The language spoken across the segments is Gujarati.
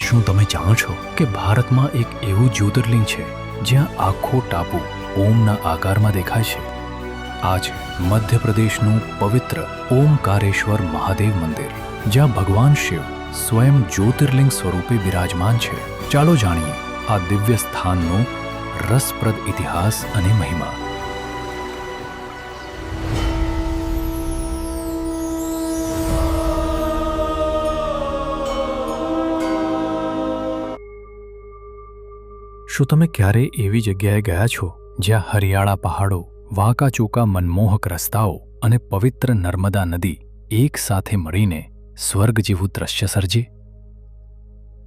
શું તમે જાણો છો કે ભારતમાં એક એવું જ્યોતિર્લિંગ છે જ્યાં આખો ટાપુ ઓમના આકારમાં દેખાય છે? આ છે મધ્યપ્રદેશનું પવિત્ર ઓમકારેશ્વર મહાદેવ મંદિર, જ્યાં ભગવાન શિવ સ્વયં જ્યોતિર્લિંગ સ્વરૂપે બિરાજમાન છે. ચાલો જાણીએ આ દિવ્ય સ્થાનનો રસપ્રદ ઇતિહાસ અને મહિમા. શું તમે ક્યારે એવી જગ્યાએ ગયા છો જ્યાં હરિયાળા પહાડો, વાંકાચૂકા મનમોહક રસ્તાઓ અને પવિત્ર નર્મદા નદી એક સાથે મળીને સ્વર્ગ જેવું દ્રશ્ય સર્જે?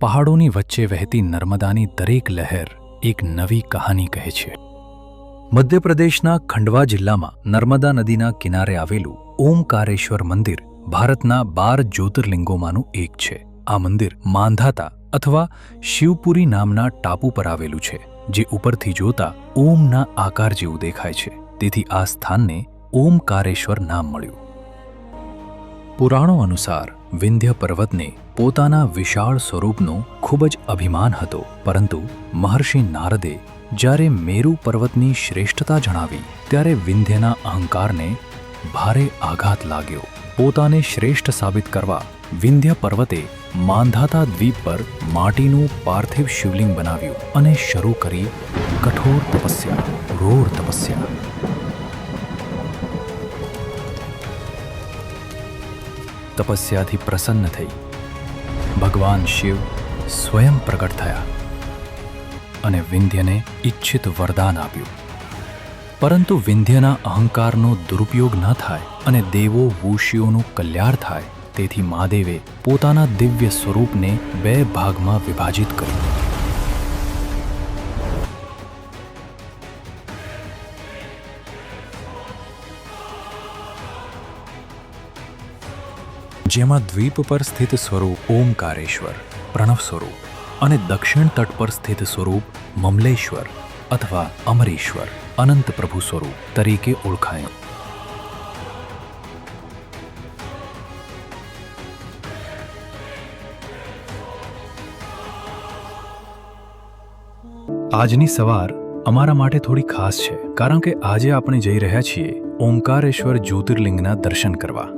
પહાડોની વચ્ચે વહેતી નર્મદાની દરેક લહેર એક નવી કહાની કહે છે. મધ્યપ્રદેશના ખંડવા જિલ્લામાં નર્મદા નદીના કિનારે આવેલું ઓમકારેશ્વર મંદિર ભારતના 12 જ્યોતિર્લિંગોમાંનું એક છે. આ મંદિર માંધાતા અથવા શિવપુરી નામના ટાપુ પર આવેલું છે, જે ઉપરથી જોતા ઓમના આકાર જેવું દેખાય છે. તેથી આ સ્થાનને ઓમકારેશ્વર નામ મળ્યું. પુરાણો અનુસાર વિંધ્ય પર્વતને પોતાના વિશાળ સ્વરૂપનો ખૂબ જ અભિમાન હતો, પરંતુ મહર્ષિ નારદે જ્યારે મેરુ પર્વતની શ્રેષ્ઠતા જણાવી ત્યારે વિંધ્યના અહંકારને ભારે આઘાત લાગ્યો. પોતાને શ્રેષ્ઠ સાબિત કરવા વિંધ્ય પર્વતે માંધાતા દ્વીપ પર માટીનું પાર્થિવ શિવલિંગ બનાવ્યું અને શરૂ કરી કઠોર તપસ્યા, ઘોર તપસ્યા. તપસ્યાથી પ્રસન્ન થઈ ભગવાન શિવ સ્વયં પ્રગટ થયા અને વિંધ્યને ઈચ્છિત વરદાન આપ્યું. પરંતુ વિંધ્યના અહંકારનો દુરુપયોગ ન થાય અને દેવો વૂષીઓનું કલ્યાણ થાય, તેથી મહાદેવે પોતાના દિવ્ય સ્વરૂપને 2 ભાગમાં વિભાજિત કર્યું. જેમાં દ્વીપ પર સ્થિત સ્વરૂપ ઓમકારેશ્વર, પ્રણવ સ્વરૂપ, અને દક્ષિણ તટ પર સ્થિત સ્વરૂપ મમલેશ્વર અથવા અમરેશ્વર, અનંત પ્રભુ સ્વરૂપ તરીકે ઓળખાયું. આજની સવાર અમારા માટે થોડી ખાસ છે, કારણ કે આજે આપણે જઈ રહ્યા છીએ ઓમકારેશ્વર જ્યોતિર્લિંગના દર્શન કરવા.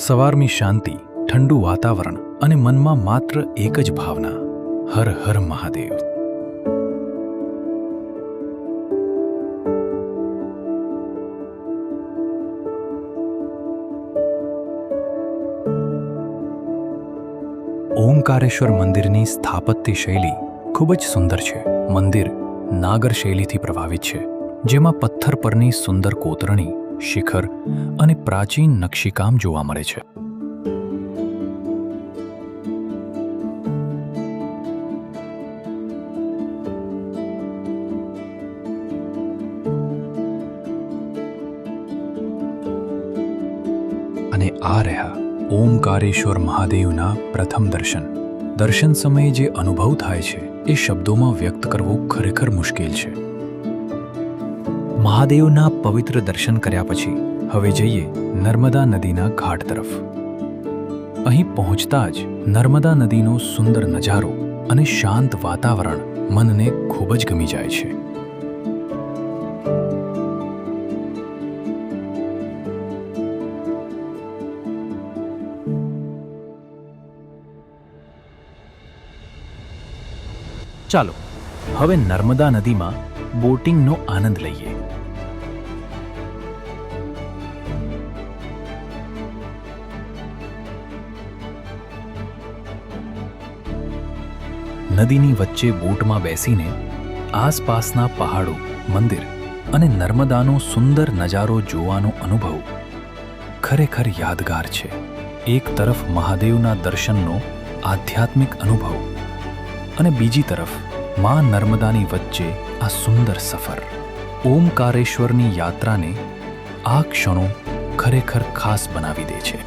સવારની શાંતિ, ઠંડુ વાતાવરણ અને મનમાં માત્ર એક જ ભાવના, હર હર મહાદેવ. ઓમકારેશ્વર મંદિરની સ્થાપત્ય શૈલી ખૂબ જ સુંદર છે. મંદિર નાગર શૈલીથી પ્રભાવિત છે, જેમાં પથ્થર પરની સુંદર કોતરણી, શિખર અને પ્રાચીન નકશીકામ જોવા મળે છે. અને આ રહ્યા ઓમકારેશ્વર મહાદેવના પ્રથમ દર્શન. દર્શન સમયે જે અનુભવ થાય છે એ શબ્દોમાં વ્યક્ત કરવો ખરેખર મુશ્કેલ છે. મહાદેવના પવિત્ર દર્શન કર્યા પછી હવે જઈએ નર્મદા નદીના ઘાટ તરફ. અહીં પહોંચતા જ નર્મદા નદીનો સુંદર નજારો અને શાંત વાતાવરણ મનને ખૂબ જ ગમી જાય છે. ચાલો હવે નર્મદા નદીમાં બોટિંગનો આનંદ લઈએ. નદીની વચ્ચે બોટમાં બેસીને આસપાસના પહાડો, મંદિર અને નર્મદાનો સુંદર નજારો જોવાનો અનુભવ ખરેખર યાદગાર છે. એક તરફ મહાદેવના દર્શનનો આધ્યાત્મિક અનુભવ અને બીજી તરફ માં નર્મદાની વચ્ચે આ સુંદર સફર. ઓમકારેશ્વરની યાત્રાને આ ક્ષણો ખરેખર ખાસ બનાવી દે છે.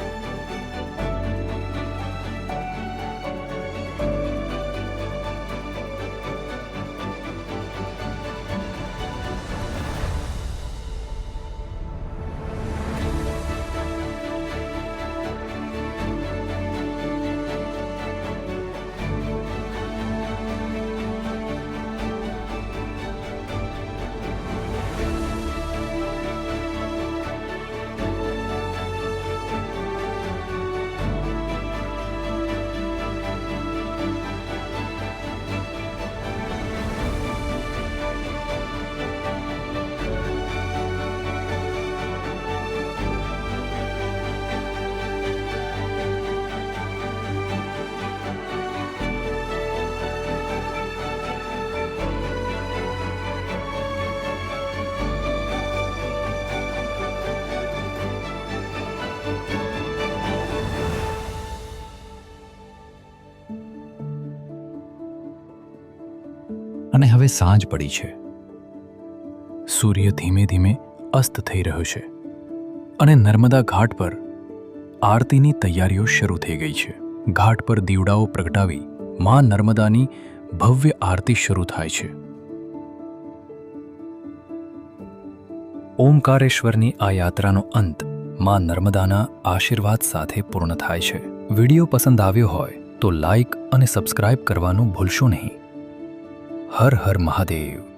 અને હવે સાંજ પડી છે. સૂર્ય ધીમે ધીમે અસ્ત થઈ રહ્યો છે અને નર્મદા ઘાટ પર આરતીની તૈયારીઓ શરૂ થઈ ગઈ છે. ઘાટ પર દીવડાઓ પ્રગટાવી માં નર્મદાની ભવ્ય આરતી શરૂ થાય છે. ઓમકારેશ્વરની આ યાત્રાનો અંત માં નર્મદાના આશીર્વાદ સાથે પૂર્ણ થાય છે. વિડીયો પસંદ આવ્યો હોય તો લાઈક અને સબસ્ક્રાઇબ કરવાનું ભૂલશો નહીં. હર હર મહાદેવ.